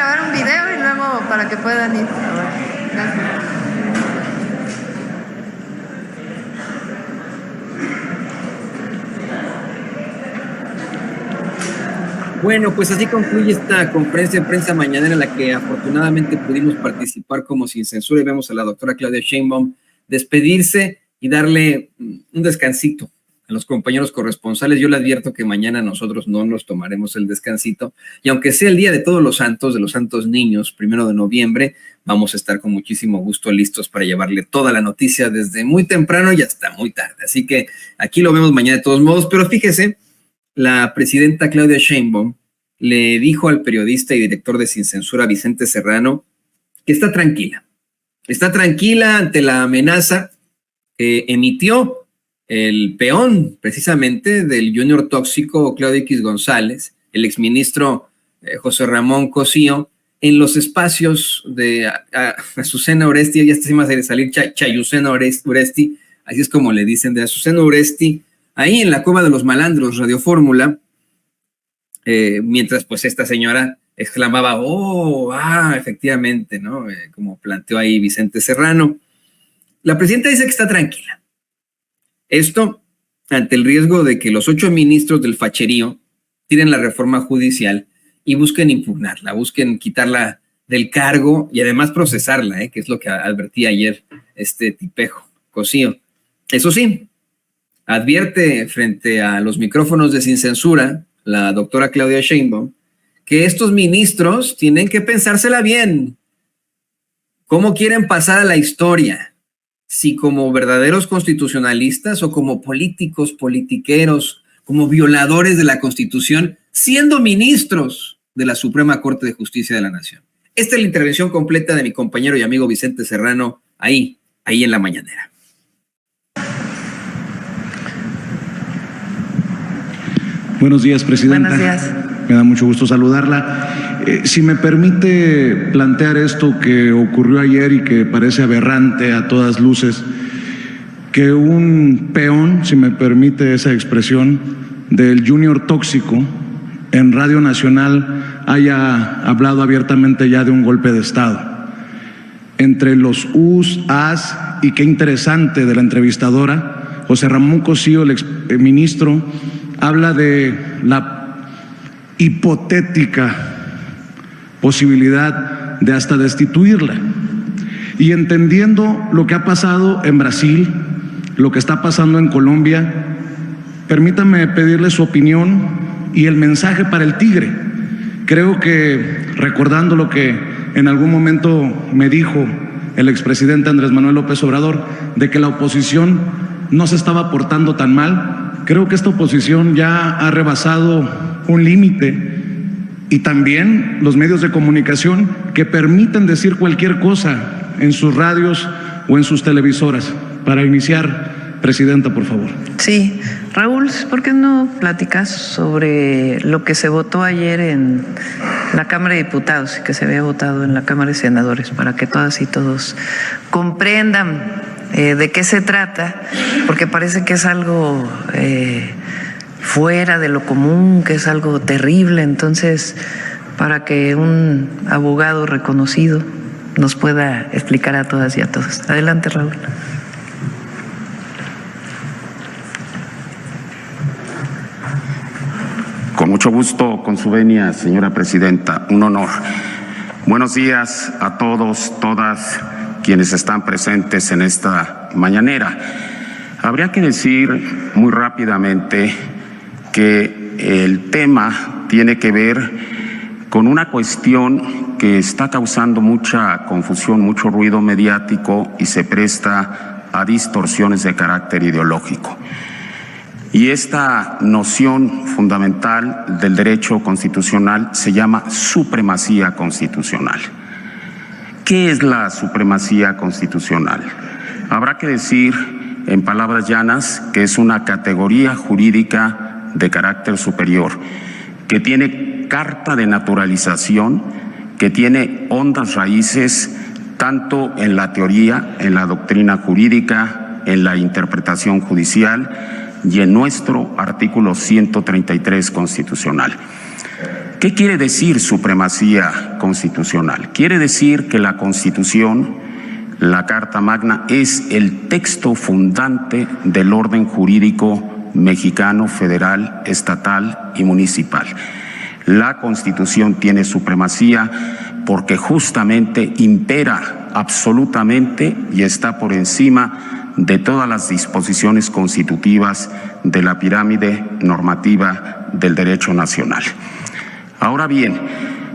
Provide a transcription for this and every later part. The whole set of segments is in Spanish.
grabar un video y luego para que puedan ir. Gracias. Bueno, pues así concluye esta conferencia de prensa mañanera en la que afortunadamente pudimos participar como sin censura y vemos a la doctora Claudia Sheinbaum despedirse y darle un descansito a los compañeros corresponsales. Yo le advierto que mañana nosotros no nos tomaremos el descansito y aunque sea el Día de Todos los Santos, de los Santos Niños, 1 de noviembre, vamos a estar con muchísimo gusto listos para llevarle toda la noticia desde muy temprano y hasta muy tarde. Así que aquí lo vemos mañana de todos modos, pero fíjese, la presidenta Claudia Sheinbaum le dijo al periodista y director de Sin Censura, Vicente Serrano, que está tranquila ante la amenaza que emitió el peón precisamente del Junior Tóxico, Claudio X González, el exministro José Ramón Cosío, en los espacios de Azucena Oresti, ya está más de salir Chayucena Oresti, así es como le dicen, de Azucena Oresti, ahí en la Cueva de los Malandros, Radio Fórmula, mientras pues esta señora exclamaba, efectivamente, ¿no? Como planteó ahí Vicente Serrano. La presidenta dice que está tranquila. Esto ante el riesgo de que los 8 ministros del facherío tiren la reforma judicial y busquen impugnarla, busquen quitarla del cargo y además procesarla, que es lo que advertía ayer este tipejo, Cosío. Eso sí, advierte frente a los micrófonos de Sin Censura la doctora Claudia Sheinbaum que estos ministros tienen que pensársela bien. ¿Cómo quieren pasar a la historia? Si como verdaderos constitucionalistas o como políticos, politiqueros, como violadores de la Constitución, siendo ministros de la Suprema Corte de Justicia de la Nación. Esta es la intervención completa de mi compañero y amigo Vicente Serrano ahí en la mañanera. Buenos días, presidenta. Buenos días. Me da mucho gusto saludarla. Si me permite plantear esto que ocurrió ayer y que parece aberrante a todas luces, que un peón, si me permite esa expresión, del Junior Tóxico en Radio Nacional haya hablado abiertamente ya de un golpe de Estado. Entre los us, as y qué interesante de la entrevistadora, José Ramón Cosío, el exministro, habla de la hipotética posibilidad de hasta destituirla. Y entendiendo lo que ha pasado en Brasil, lo que está pasando en Colombia, permítame pedirle su opinión y el mensaje para el Tigre. Creo que, recordando lo que en algún momento me dijo el expresidente Andrés Manuel López Obrador, de que la oposición no se estaba portando tan mal, creo que esta oposición ya ha rebasado un límite, y también los medios de comunicación que permiten decir cualquier cosa en sus radios o en sus televisoras. Para iniciar, presidenta, por favor. Sí, Raúl, ¿por qué no platicas sobre lo que se votó ayer en la Cámara de Diputados y que se había votado en la Cámara de Senadores, para que todas y todos comprendan de qué se trata, porque parece que es algo fuera de lo común, que es algo terrible? Entonces, para que un abogado reconocido nos pueda explicar a todas y a todos. Adelante, Raúl. Con mucho gusto, con su venia, señora presidenta, un honor. Buenos días a todos, todas quienes están presentes en esta mañanera. Habría que decir muy rápidamente que el tema tiene que ver con una cuestión que está causando mucha confusión, mucho ruido mediático y se presta a distorsiones de carácter ideológico. Y esta noción fundamental del derecho constitucional se llama supremacía constitucional. ¿Qué es la supremacía constitucional? Habrá que decir, en palabras llanas, que es una categoría jurídica de carácter superior, que tiene carta de naturalización, que tiene hondas raíces tanto en la teoría, en la doctrina jurídica, en la interpretación judicial y en nuestro artículo 133 constitucional. ¿Qué quiere decir supremacía constitucional? Quiere decir que la Constitución, la Carta Magna, es el texto fundante del orden jurídico mexicano, federal, estatal y municipal. La Constitución tiene supremacía porque justamente impera absolutamente y está por encima de todas las disposiciones constitutivas de la pirámide normativa del derecho nacional. Ahora bien,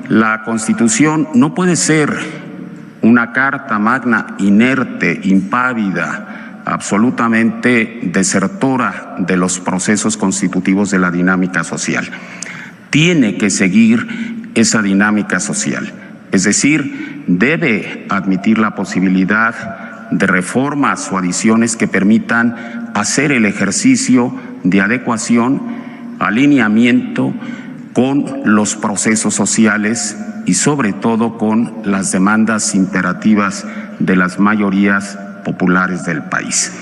la Constitución no puede ser una Carta Magna inerte, impávida, absolutamente desertora de los procesos constitutivos de la dinámica social. Tiene que seguir esa dinámica social, es decir, debe admitir la posibilidad de reformas o adiciones que permitan hacer el ejercicio de adecuación, alineamiento con los procesos sociales y sobre todo con las demandas imperativas de las mayorías populares del país.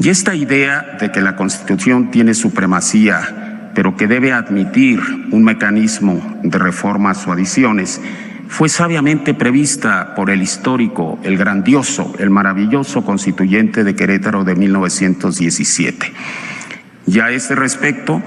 Y esta idea de que la Constitución tiene supremacía, pero que debe admitir un mecanismo de reformas o adiciones, fue sabiamente prevista por el histórico, el grandioso, el maravilloso Constituyente de Querétaro de 1917. Y a ese respecto,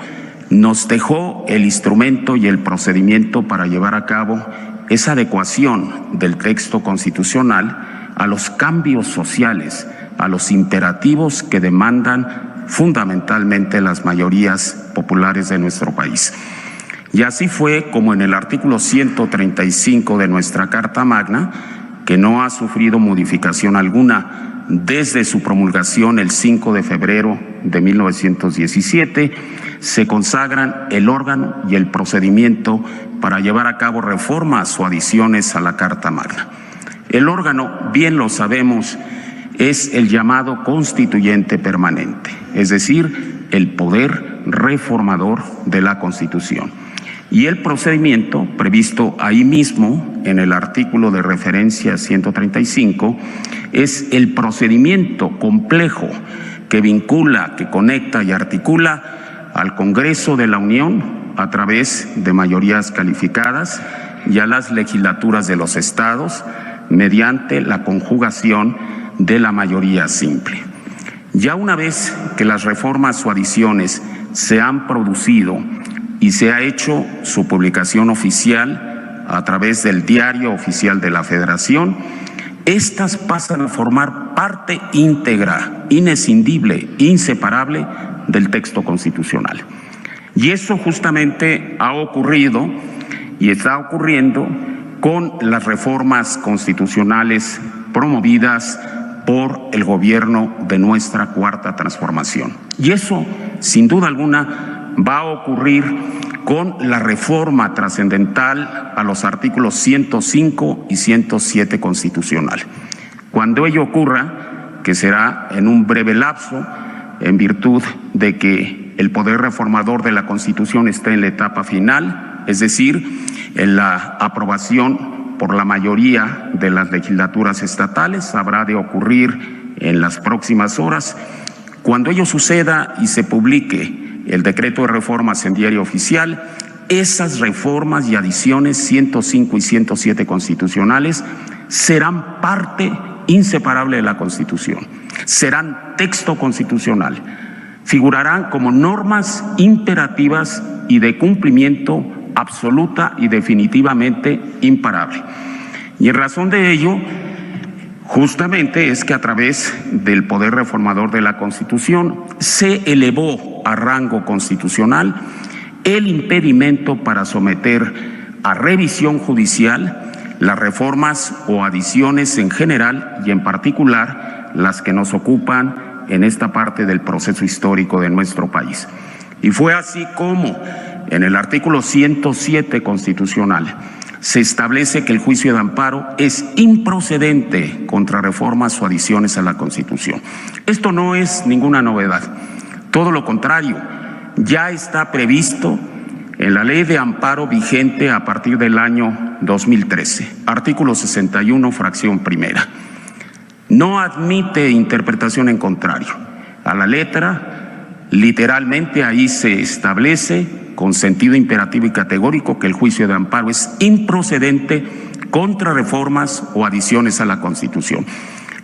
nos dejó el instrumento y el procedimiento para llevar a cabo esa adecuación del texto constitucional a los cambios sociales, a los imperativos que demandan fundamentalmente las mayorías populares de nuestro país. Y así fue como en el artículo 135 de nuestra Carta Magna, que no ha sufrido modificación alguna desde su promulgación el 5 de febrero de 1917, se consagran el órgano y el procedimiento para llevar a cabo reformas o adiciones a la Carta Magna. El órgano, bien lo sabemos, es el llamado Constituyente Permanente, es decir, el poder reformador de la Constitución. Y el procedimiento previsto ahí mismo en el artículo de referencia 135 es el procedimiento complejo que vincula, que conecta y articula al Congreso de la Unión a través de mayorías calificadas y a las legislaturas de los estados mediante la conjugación de la mayoría simple. Ya una vez que las reformas o adiciones se han producido y se ha hecho su publicación oficial a través del Diario Oficial de la Federación, estas pasan a formar parte íntegra, inescindible, inseparable del texto constitucional. Y eso justamente ha ocurrido y está ocurriendo con las reformas constitucionales promovidas por el gobierno de nuestra Cuarta Transformación. Y eso, sin duda alguna, va a ocurrir con la reforma trascendental a los artículos 105 y 107 constitucional. Cuando ello ocurra, que será en un breve lapso, en virtud de que el poder reformador de la Constitución está en la etapa final, es decir, en la aprobación por la mayoría de las legislaturas estatales, habrá de ocurrir en las próximas horas. Cuando ello suceda y se publique el decreto de reformas en Diario Oficial, esas reformas y adiciones 105 y 107 constitucionales serán parte inseparable de la Constitución, serán texto constitucional, figurarán como normas imperativas y de cumplimiento absoluta y definitivamente imparable. Y en razón de ello, justamente es que a través del poder reformador de la Constitución se elevó a rango constitucional el impedimento para someter a revisión judicial las reformas o adiciones en general y en particular las que nos ocupan en esta parte del proceso histórico de nuestro país. Y fue así como en el artículo 107 constitucional se establece que el juicio de amparo es improcedente contra reformas o adiciones a la Constitución. Esto no es ninguna novedad, todo lo contrario, ya está previsto en la ley de amparo vigente a partir del año 2013, artículo 61, fracción primera. No admite interpretación en contrario. A la letra, Literalmente ahí se establece con sentido imperativo y categórico que el juicio de amparo es improcedente contra reformas o adiciones a la Constitución.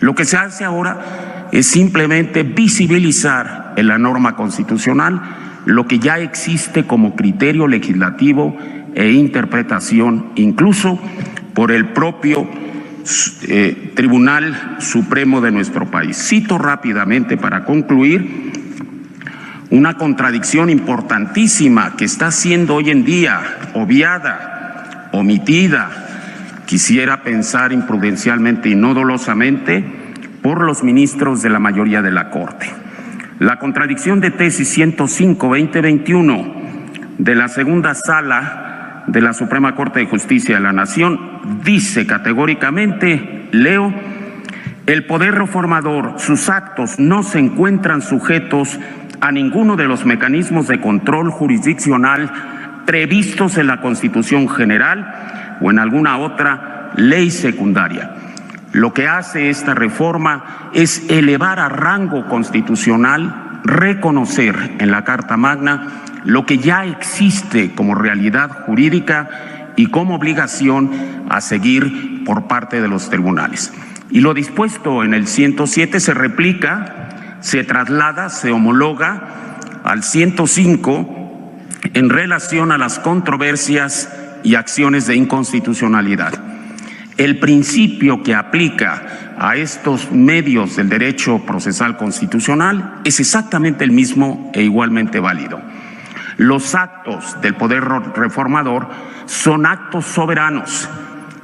Lo que se hace ahora es simplemente visibilizar en la norma constitucional lo que ya existe como criterio legislativo e interpretación, incluso por el propio Tribunal Supremo de nuestro país. Cito rápidamente para concluir una contradicción importantísima que está siendo hoy en día obviada, omitida, quisiera pensar imprudencialmente y no dolosamente, por los ministros de la mayoría de la Corte. La contradicción de tesis 105-2021 de la segunda sala de la Suprema Corte de Justicia de la Nación dice categóricamente, leo, el poder reformador, sus actos no se encuentran sujetos a ninguno de los mecanismos de control jurisdiccional previstos en la Constitución General o en alguna otra ley secundaria. Lo que hace esta reforma es elevar a rango constitucional, reconocer en la Carta Magna lo que ya existe como realidad jurídica y como obligación a seguir por parte de los tribunales. Y lo dispuesto en el 107 se replica, se traslada, se homologa al 105 en relación a las controversias y acciones de inconstitucionalidad. El principio que aplica a estos medios del derecho procesal constitucional es exactamente el mismo e igualmente válido. Los actos del poder reformador son actos soberanos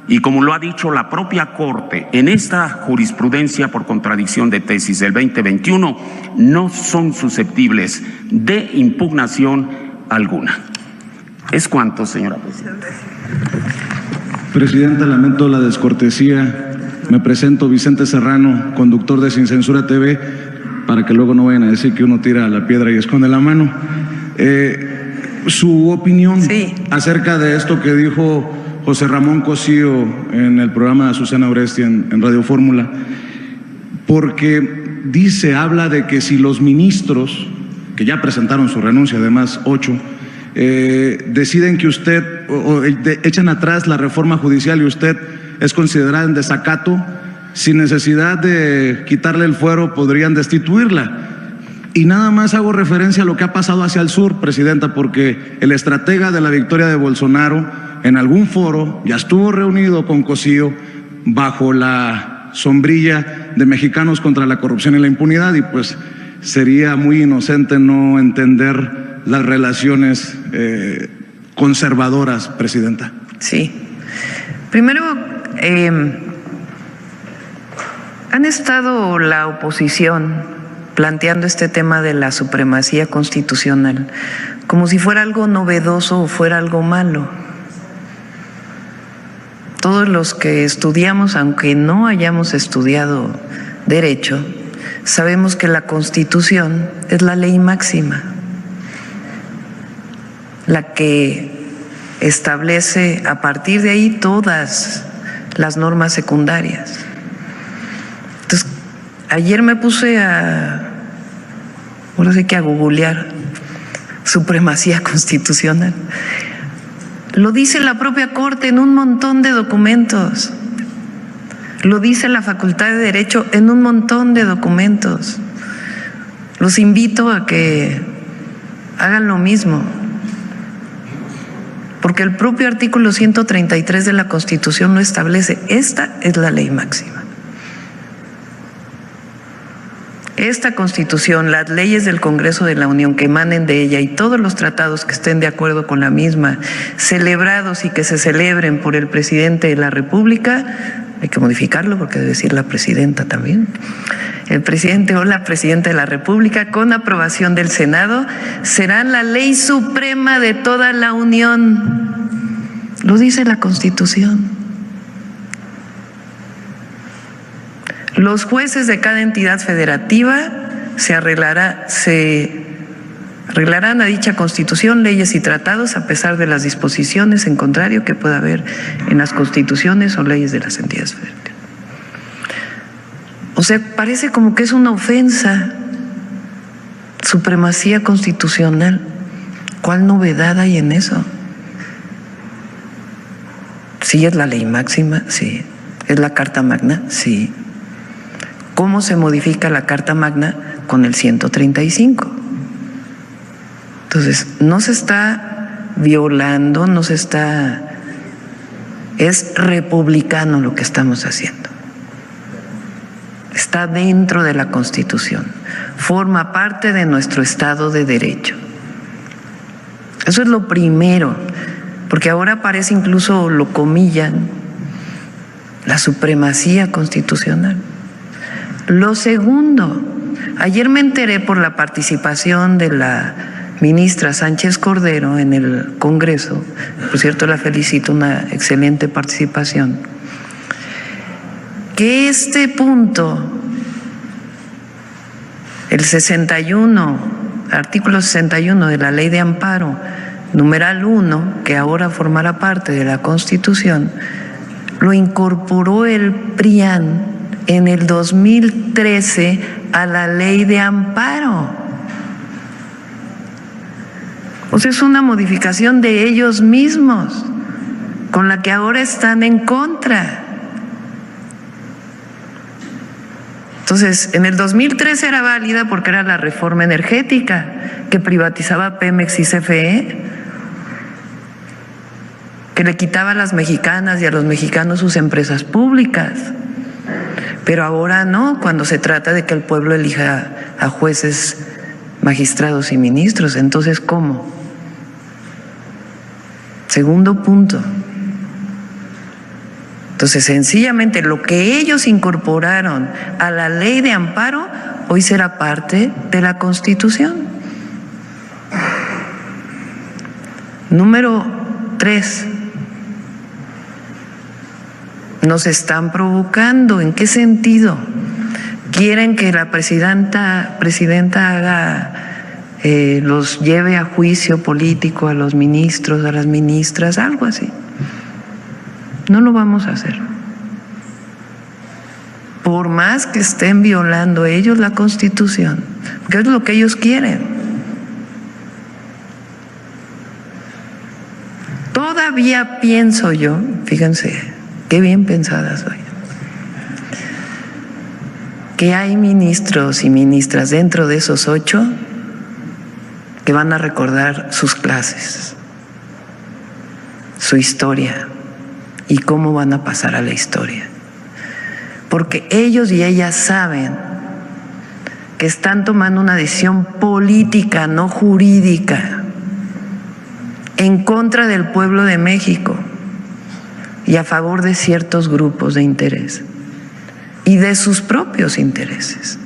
y, como lo ha dicho la propia Corte en esta jurisprudencia por contradicción de tesis del 2021, no son susceptibles de impugnación alguna. Es cuanto, señora presidenta. Presidenta, lamento la descortesía. Me presento Vicente Serrano, conductor de Sin Censura TV, para que luego no vayan a decir que uno tira la piedra y esconde la mano. Su opinión acerca de esto que dijo José Ramón Cosío en el programa de Azucena Oresti en Radio Fórmula, porque habla de que si los ministros, que ya presentaron su renuncia, además 8, deciden que usted, echan atrás la reforma judicial y usted es considerada en desacato, sin necesidad de quitarle el fuero podrían destituirla. Y nada más hago referencia a lo que ha pasado hacia el sur, Presidenta, porque el estratega de la victoria de Bolsonaro en algún foro ya estuvo reunido con Cosío bajo la sombrilla de Mexicanos contra la Corrupción y la Impunidad, y pues sería muy inocente no entender las relaciones conservadoras, Presidenta. Sí. Primero, han estado la oposición planteando este tema de la supremacía constitucional como si fuera algo novedoso o fuera algo malo. Todos los que estudiamos, aunque no hayamos estudiado derecho, sabemos que la Constitución es la ley máxima, la que establece a partir de ahí todas las normas secundarias. Entonces, ayer me puse ahora sí que a googlear supremacía constitucional. Lo dice la propia Corte en un montón de documentos. Lo dice la Facultad de Derecho en un montón de documentos. Los invito a que hagan lo mismo, porque el propio artículo 133 de la Constitución lo establece. Esta es la ley máxima. Esta Constitución, las leyes del Congreso de la Unión que emanen de ella y todos los tratados que estén de acuerdo con la misma, celebrados y que se celebren por el presidente de la República, hay que modificarlo porque debe decir la presidenta también, el presidente o la presidenta de la República, con aprobación del Senado, serán la ley suprema de toda la Unión. Lo dice la Constitución. Los jueces de cada entidad federativa se arreglarán a dicha Constitución, leyes y tratados a pesar de las disposiciones en contrario que pueda haber en las constituciones o leyes de las entidades federativas. O sea, parece como que es una ofensa Supremacía constitucional. ¿Cuál novedad hay en eso? Sí, es la ley máxima, sí. ¿Es la Carta Magna? Sí. ¿Cómo se modifica la Carta Magna? Con el 135. Entonces, no se está violando, no se está... Es republicano lo que estamos haciendo. Está dentro de la Constitución. Forma parte de nuestro Estado de Derecho. Eso es lo primero, porque ahora parece, incluso lo comillan, la supremacía constitucional. Lo segundo, ayer me enteré por la participación de la ministra Sánchez Cordero en el Congreso, por cierto la felicito, una excelente participación, que este punto, el 61, artículo 61 de la Ley de Amparo, numeral 1, que ahora formará parte de la Constitución, lo incorporó el PRIAN en el 2013 a la Ley de Amparo. O sea, es una modificación de ellos mismos, con la que ahora están en contra. Entonces, en el 2013 era válida porque era la reforma energética que privatizaba Pemex y CFE, que le quitaba a las mexicanas y a los mexicanos sus empresas públicas. Pero ahora no, cuando se trata de que el pueblo elija a jueces, magistrados y ministros. Entonces, ¿cómo? Segundo punto. Entonces, sencillamente lo que ellos incorporaron a la Ley de Amparo hoy será parte de la Constitución. Número 3. Nos están provocando. ¿En qué sentido? Quieren que la presidenta haga, los lleve a juicio político a los ministros, a las ministras, algo así. No lo vamos a hacer. Por más que estén violando ellos la Constitución, porque es lo que ellos quieren. Todavía pienso yo, fíjense, qué bien pensada soy, que hay ministros y ministras dentro de esos 8 que van a recordar sus clases, su historia y cómo van a pasar a la historia. Porque ellos y ellas saben que están tomando una decisión política, no jurídica, en contra del pueblo de México y a favor de ciertos grupos de interés y de sus propios intereses.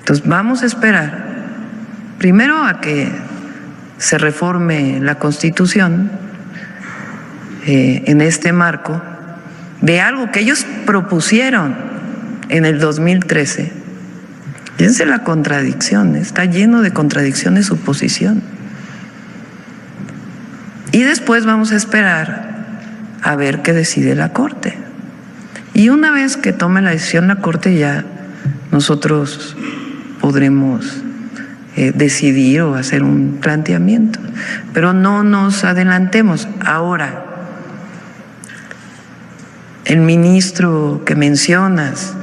Entonces vamos a esperar primero a que se reforme la Constitución en este marco de algo que ellos propusieron en el 2013. Fíjense la contradicción, está lleno de contradicciones su posición. Y después vamos a esperar a ver qué decide la Corte. Y una vez que tome la decisión la Corte, ya nosotros podremos decidir o hacer un planteamiento. Pero no nos adelantemos. Ahora, el ministro que mencionas,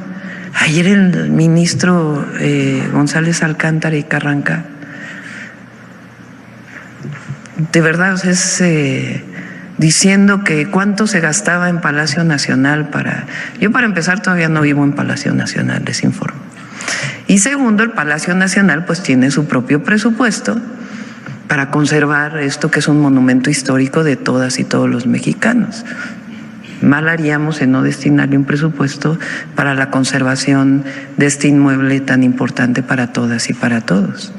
ayer el ministro González Alcántara y Carranca, de verdad es diciendo que cuánto se gastaba en Palacio Nacional yo para empezar todavía no vivo en Palacio Nacional, les informo. Y segundo, el Palacio Nacional pues tiene su propio presupuesto para conservar esto que es un monumento histórico de todas y todos los mexicanos. Mal haríamos en no destinarle un presupuesto para la conservación de este inmueble tan importante para todas y para todos.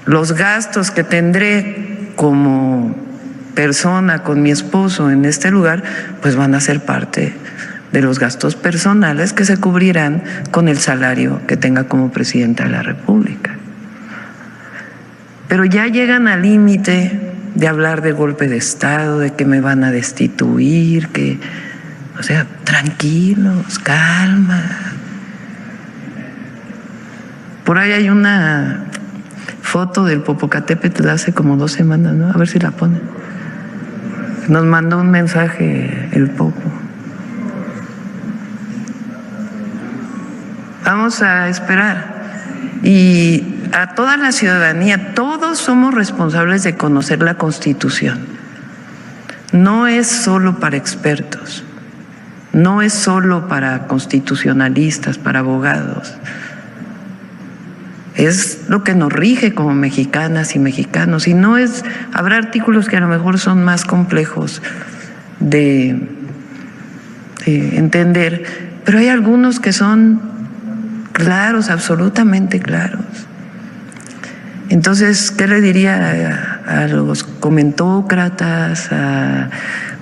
Los gastos que tendré como persona con mi esposo en este lugar, pues van a ser parte de los gastos personales que se cubrirán con el salario que tenga como presidenta de la República. Pero ya llegan al límite de hablar de golpe de Estado, de que me van a destituir, o sea, tranquilos, calma. Por ahí hay una foto del Popocatépetl de hace como 2 semanas, ¿no? A ver si la ponen. Nos mandó un mensaje el Popo. Vamos a esperar. Y a toda la ciudadanía, todos somos responsables de conocer la Constitución. No es solo para expertos, no es solo para constitucionalistas, para abogados. Es lo que nos rige como mexicanas y mexicanos. Y no es, habrá artículos que a lo mejor son más complejos de entender, pero hay algunos que son claros, absolutamente claros. Entonces, ¿qué le diría a los comentócratas?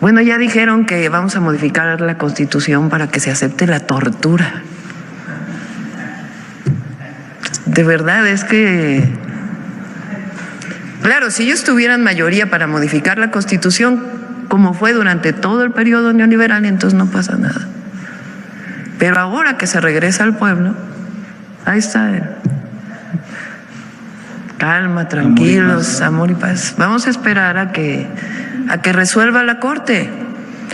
Bueno, ya dijeron que vamos a modificar la Constitución para que se acepte la tortura. De verdad, es que, claro, si ellos tuvieran mayoría para modificar la Constitución, como fue durante todo el periodo neoliberal, entonces no pasa nada. Pero ahora que se regresa al pueblo, ahí está él. Calma, tranquilos, amor y paz. Vamos a esperar a que resuelva la Corte.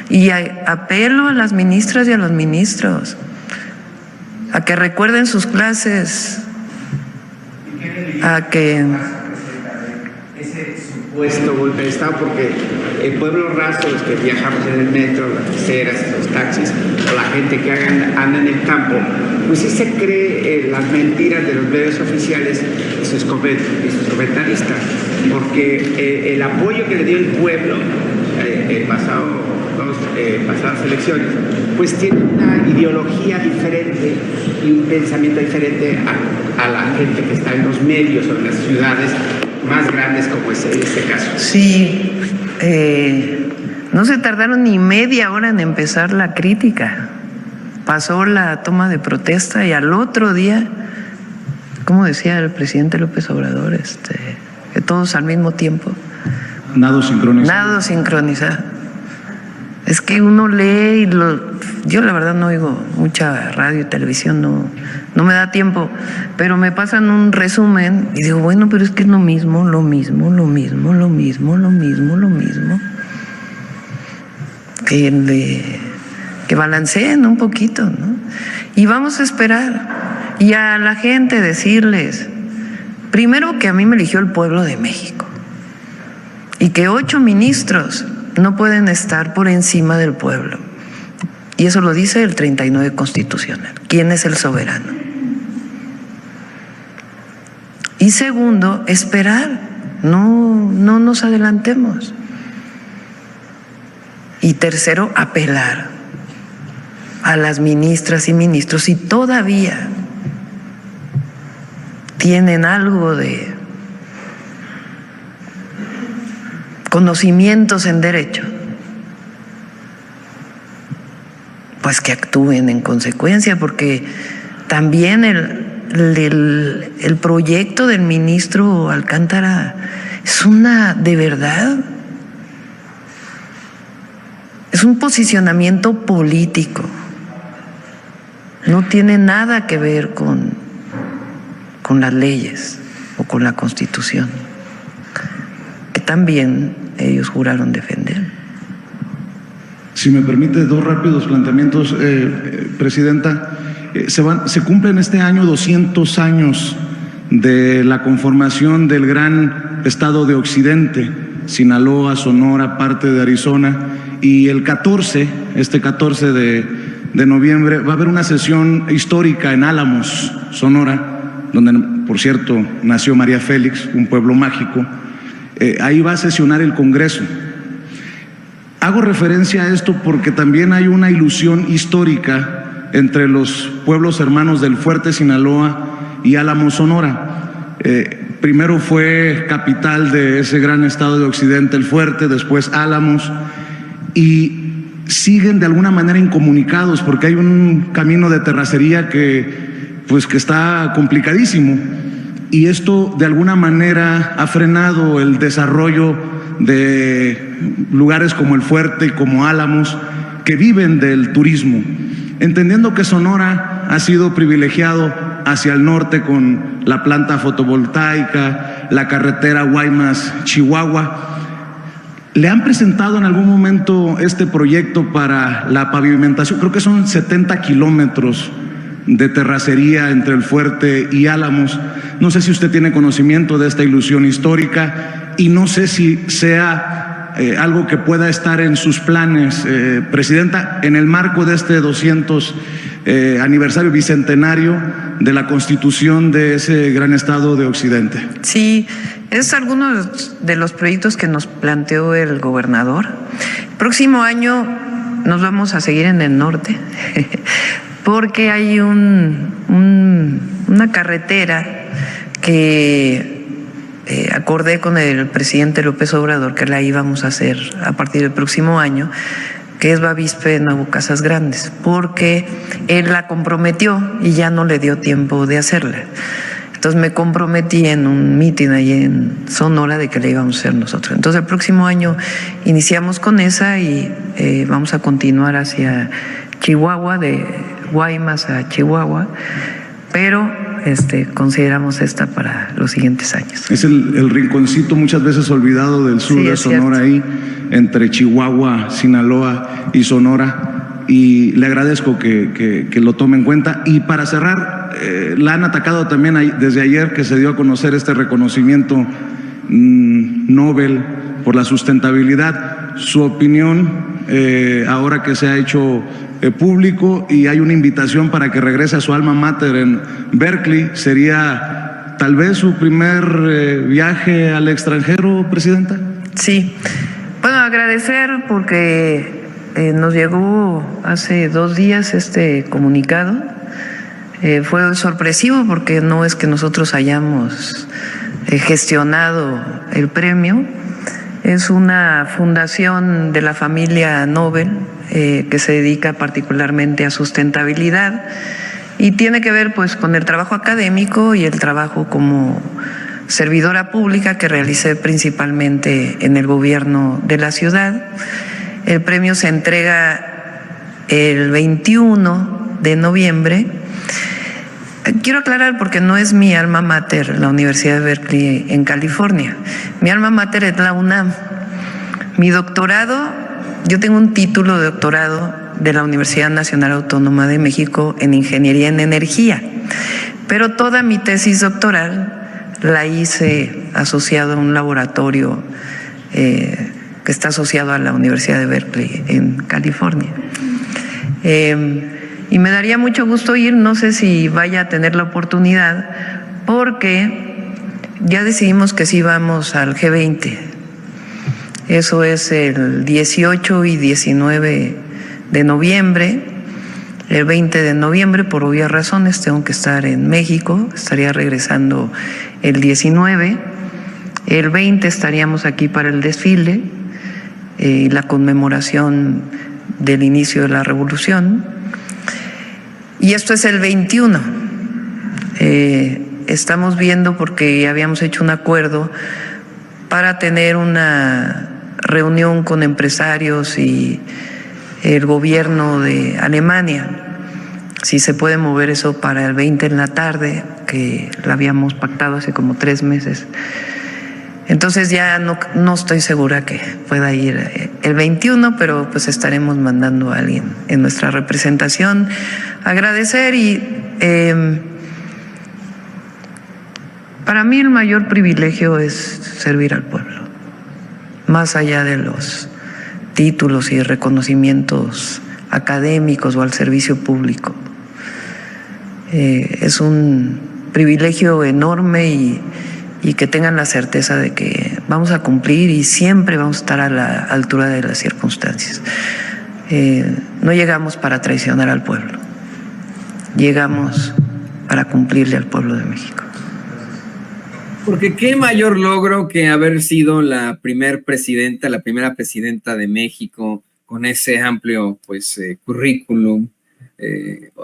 Y apelo a las ministras y a los ministros a que recuerden sus clases, a que ese supuesto golpe de Estado, porque el pueblo raso, los que viajamos en el metro, las peceras, los taxis, o la gente que anda en el campo, pues sí se cree las mentiras de los medios oficiales y sus comentaristas, porque el apoyo que le dio el pueblo pasadas elecciones, pues tiene una ideología diferente y un pensamiento diferente a la gente que está en los medios o en las ciudades más grandes, como es este caso. Sí, no se tardaron ni media hora en empezar la crítica. Pasó la toma de protesta y al otro día, como decía el presidente López Obrador, que todos al mismo tiempo. Nado sincronizado. Nado sincronizado. Es que uno lee y yo la verdad no oigo mucha radio y televisión, no me da tiempo, pero me pasan un resumen y digo, bueno, pero es que es lo mismo. Que balanceen un poquito, ¿no? Y vamos a esperar. Y a la gente decirles, primero que a mí me eligió el pueblo de México y que 8 ministros no pueden estar por encima del pueblo. Y eso lo dice el 39 constitucional. ¿Quién es el soberano? Y segundo, esperar. No nos adelantemos. Y tercero, apelar a las ministras y ministros si todavía tienen algo de conocimientos en derecho, pues que actúen en consecuencia, porque también el proyecto del ministro Alcántara es de verdad, es un posicionamiento político, no tiene nada que ver con las leyes o con la Constitución, que también ellos juraron defender. Si me permite, 2 rápidos planteamientos, Presidenta. Se cumplen este año 200 años de la conformación del gran estado de Occidente, Sinaloa, Sonora, parte de Arizona, y el 14 de noviembre va a haber una sesión histórica en Álamos, Sonora, donde, por cierto, nació María Félix, un pueblo mágico. Ahí va a sesionar el Congreso. Hago referencia a esto porque también hay una ilusión histórica entre los pueblos hermanos del Fuerte Sinaloa y Álamos, Sonora. Primero fue capital de ese gran estado de Occidente, el Fuerte, después Álamos, y siguen de alguna manera incomunicados porque hay un camino de terracería que está complicadísimo, y esto de alguna manera ha frenado el desarrollo de lugares como el Fuerte y como Álamos, que viven del turismo. Entendiendo que Sonora ha sido privilegiado hacia el norte con la planta fotovoltaica, la carretera Guaymas-Chihuahua. ¿Le han presentado en algún momento este proyecto para la pavimentación? Creo que son 70 kilómetros de terracería entre el Fuerte y Álamos. No sé si usted tiene conocimiento de esta ilusión histórica y no sé si sea algo que pueda estar en sus planes, Presidenta, en el marco de este 200 aniversario bicentenario de la Constitución de ese gran estado de Occidente. Sí, es alguno de los proyectos que nos planteó el gobernador. Próximo año nos vamos a seguir en el norte porque hay una carretera que acordé con el presidente López Obrador que la íbamos a hacer a partir del próximo año, que es Bavispe-Nuevo Casas Grandes, porque él la comprometió y ya no le dio tiempo de hacerla. Entonces me comprometí en un mitin ahí en Sonora de que la íbamos a hacer nosotros. Entonces el próximo año iniciamos con esa y vamos a continuar hacia Chihuahua, de Guaymas a Chihuahua, pero consideramos esta para los siguientes años. Es el rinconcito muchas veces olvidado del sur de Sonora, ahí entre Chihuahua, Sinaloa y Sonora, y le agradezco que lo tome en cuenta. Y para cerrar, la han atacado también desde ayer que se dio a conocer este reconocimiento Nobel por la sustentabilidad. Su opinión, ahora que se ha hecho público y hay una invitación para que regrese a su alma mater en Berkeley, ¿sería tal vez su primer viaje al extranjero, Presidenta? Sí, bueno, agradecer porque nos llegó hace 2 días este comunicado. Fue sorpresivo porque no es que nosotros hayamos gestionado el premio. Es una fundación de la familia Nobel que se dedica particularmente a sustentabilidad y tiene que ver pues con el trabajo académico y el trabajo como servidora pública que realicé principalmente en el gobierno de la ciudad. El premio se entrega el 21 de noviembre. Quiero aclarar porque no es mi alma mater la Universidad de Berkeley en California. Mi alma mater es la UNAM. Mi doctorado, yo tengo un título de doctorado de la Universidad Nacional Autónoma de México en Ingeniería en Energía, pero toda mi tesis doctoral la hice asociado a un laboratorio que está asociado a la Universidad de Berkeley en California. Y me daría mucho gusto ir, no sé si vaya a tener la oportunidad, porque ya decidimos que sí vamos al G20. Eso es el 18 y 19 de noviembre. El 20 de noviembre, por obvias razones, tengo que estar en México, estaría regresando el 19. El 20 estaríamos aquí para el desfile y la conmemoración del inicio de la revolución. Y esto es el 21. Estamos viendo porque ya habíamos hecho un acuerdo para tener una reunión con empresarios y el gobierno de Alemania. Si se puede mover eso para el 20 en la tarde, que lo habíamos pactado hace como 3 meses. Entonces ya no estoy segura que pueda ir el 21, pero pues estaremos mandando a alguien en nuestra representación. Agradecer y para mí el mayor privilegio es servir al pueblo, más allá de los títulos y reconocimientos académicos o al servicio público. Es un privilegio enorme y que tengan la certeza de que vamos a cumplir y siempre vamos a estar a la altura de las circunstancias. No llegamos para traicionar al pueblo, llegamos para cumplirle al pueblo de México. Porque qué mayor logro que haber sido la primera presidenta de México con ese amplio currículum.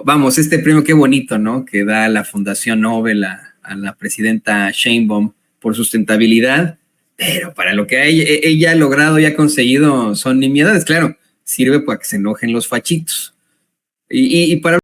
Vamos, este premio qué bonito, ¿no? Que da la Fundación Nobel a la presidenta Sheinbaum por sustentabilidad, pero para lo que ella ha logrado y ha conseguido son nimiedades. Claro, sirve para que se enojen los fachitos. Y para